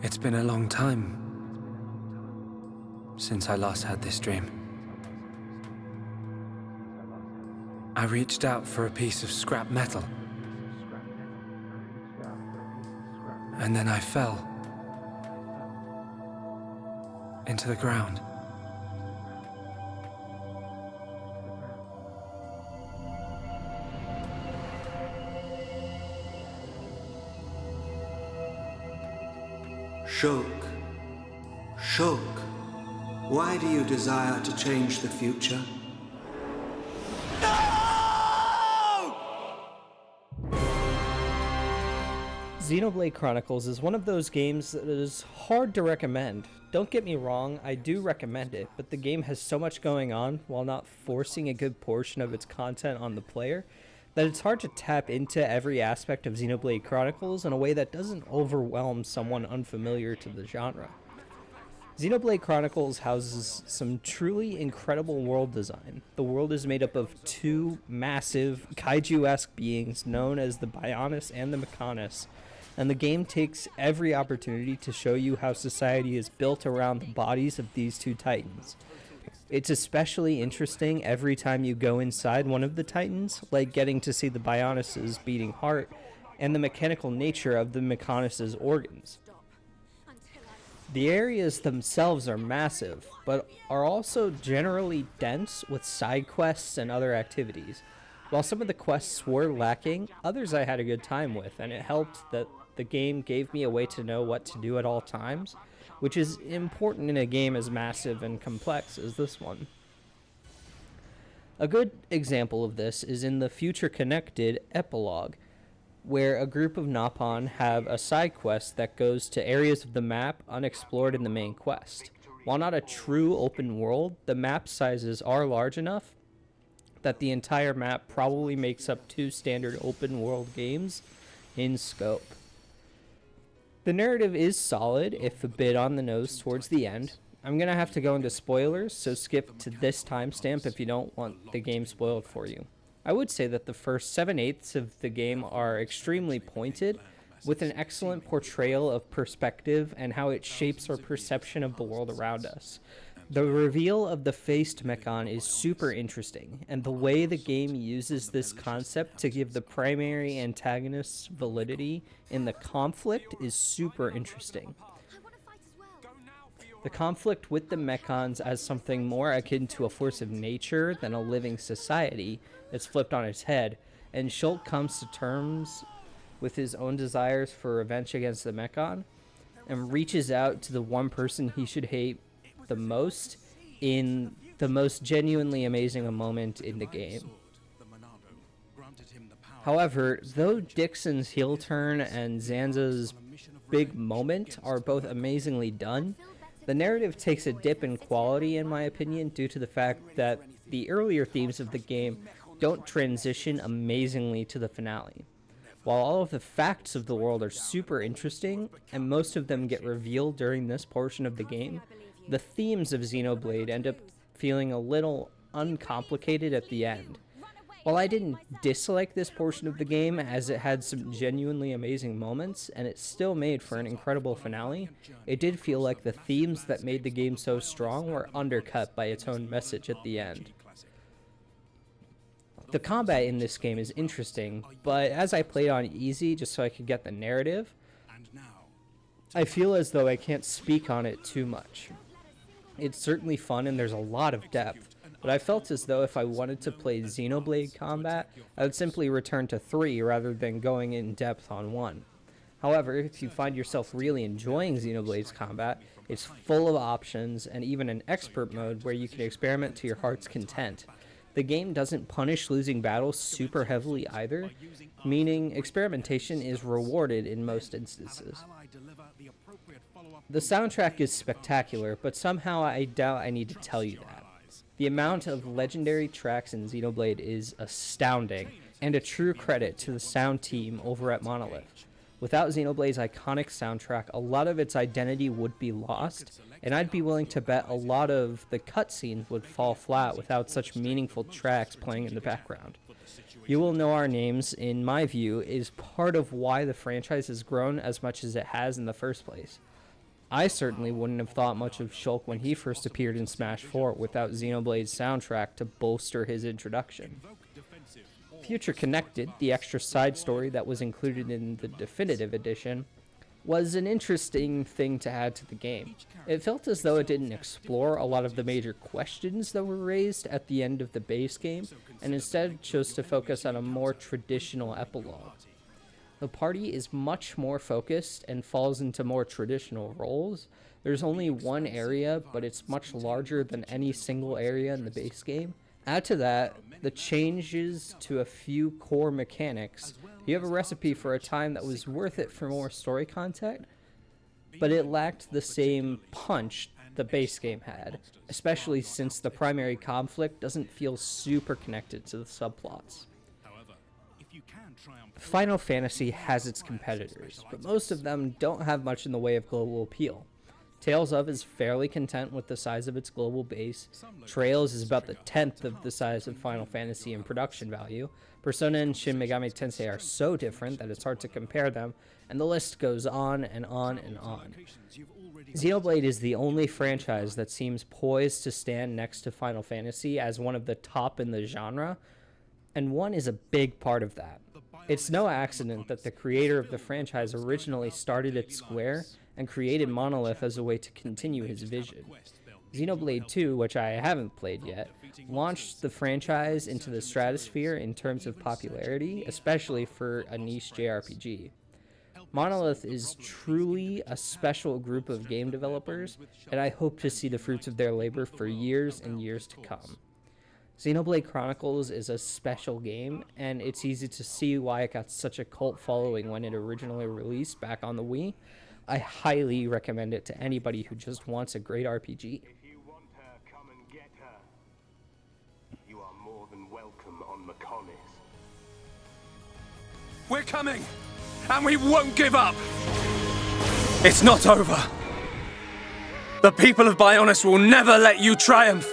It's been a long time since I last had this dream. I reached out for a piece of scrap metal, and then I fell into the ground. Shulk, why do you desire to change the future? Xenoblade Chronicles is one of those games that is hard to recommend. Don't get me wrong, I do recommend it, but the game has so much going on while not forcing a good portion of its content on the player that it's hard to tap into every aspect of Xenoblade Chronicles in a way that doesn't overwhelm someone unfamiliar to the genre. Xenoblade Chronicles houses some truly incredible world design. The world is made up of two massive, kaiju-esque beings known as the Bionis and the Mechonis, and the game takes every opportunity to show you how society is built around the bodies of these two titans. It's especially interesting every time you go inside one of the titans, like getting to see the Bionis' beating heart and the mechanical nature of the Mechonis' organs. The areas themselves are massive, but are also generally dense with side quests and other activities. While some of the quests were lacking, others I had a good time with, and it helped that the game gave me a way to know what to do at all times, which is important in a game as massive and complex as this one. A good example of this is in the Future Connected epilogue, where a group of Napon have a side quest that goes to areas of the map unexplored in the main quest. While not a true open world, the map sizes are large enough that the entire map probably makes up two standard open world games in scope. The narrative is solid, if a bit on the nose towards the end. I'm going to have to go into spoilers, so skip to this timestamp if you don't want the game spoiled for you. I would say that the first 7/8 of the game are extremely pointed, with an excellent portrayal of perspective and how it shapes our perception of the world around us. The reveal of the faced Mechon is super interesting, and the way the game uses this concept to give the primary antagonists validity in the conflict is super interesting. The conflict with the Mechons as something more akin to a force of nature than a living society is flipped on its head, and Shulk comes to terms with his own desires for revenge against the Mechon and reaches out to the one person he should hate the most in the most genuinely amazing moment in the game. However, though Dixon's heel turn and Zanza's big moment are both amazingly done, the narrative takes a dip in quality in my opinion due to the fact that the earlier themes of the game don't transition amazingly to the finale. While all of the facts of the world are super interesting, and most of them get revealed during this portion of the game, the themes of Xenoblade end up feeling a little uncomplicated at the end. While I didn't dislike this portion of the game as it had some genuinely amazing moments, and it still made for an incredible finale, it did feel like the themes that made the game so strong were undercut by its own message at the end. The combat in this game is interesting, but as I played on easy just so I could get the narrative, I feel as though I can't speak on it too much. It's certainly fun and there's a lot of depth, but I felt as though if I wanted to play Xenoblade combat, I would simply return to 3 rather than going in depth on 1. However, if you find yourself really enjoying Xenoblade's combat, it's full of options and even an expert mode where you can experiment to your heart's content. The game doesn't punish losing battles super heavily either, meaning experimentation is rewarded in most instances. The soundtrack is spectacular, but somehow I doubt I need to tell you that. The amount of legendary tracks in Xenoblade is astounding, and a true credit to the sound team over at Monolith. Without Xenoblade's iconic soundtrack, a lot of its identity would be lost, and I'd be willing to bet a lot of the cutscenes would fall flat without such meaningful tracks playing in the background. You Will Know Our Names, in my view, is part of why the franchise has grown as much as it has in the first place. I certainly wouldn't have thought much of Shulk when he first appeared in Smash 4 without Xenoblade's soundtrack to bolster his introduction. Future Connected, the extra side story that was included in the Definitive Edition, was an interesting thing to add to the game. It felt as though it didn't explore a lot of the major questions that were raised at the end of the base game, and instead chose to focus on a more traditional epilogue. The party is much more focused and falls into more traditional roles. There's only one area, but it's much larger than any single area in the base game. Add to that the changes to a few core mechanics. You have a recipe for a time that was worth it for more story content, but it lacked the same punch the base game had, especially since the primary conflict doesn't feel super connected to the subplots. Final Fantasy has its competitors, but most of them don't have much in the way of global appeal. Tales of is fairly content with the size of its global base. Trails is about the 10th of the size of Final Fantasy in production value. Persona and Shin Megami Tensei are so different that it's hard to compare them, and the list goes on and on and on. Xenoblade is the only franchise that seems poised to stand next to Final Fantasy as one of the top in the genre, and 1 is a big part of that. It's no accident that the creator of the franchise originally started at Square and created Monolith as a way to continue his vision. Xenoblade 2, which I haven't played yet, launched the franchise into the stratosphere in terms of popularity, especially for a niche JRPG. Monolith is truly a special group of game developers, and I hope to see the fruits of their labor for years and years to come. Xenoblade Chronicles is a special game, and it's easy to see why it got such a cult following when it originally released back on the Wii. I highly recommend it to anybody who just wants a great RPG. If you want her, come and get her. You are more than welcome on Mechonis. We're coming, and we won't give up. It's not over. The people of Bionis will never let you triumph.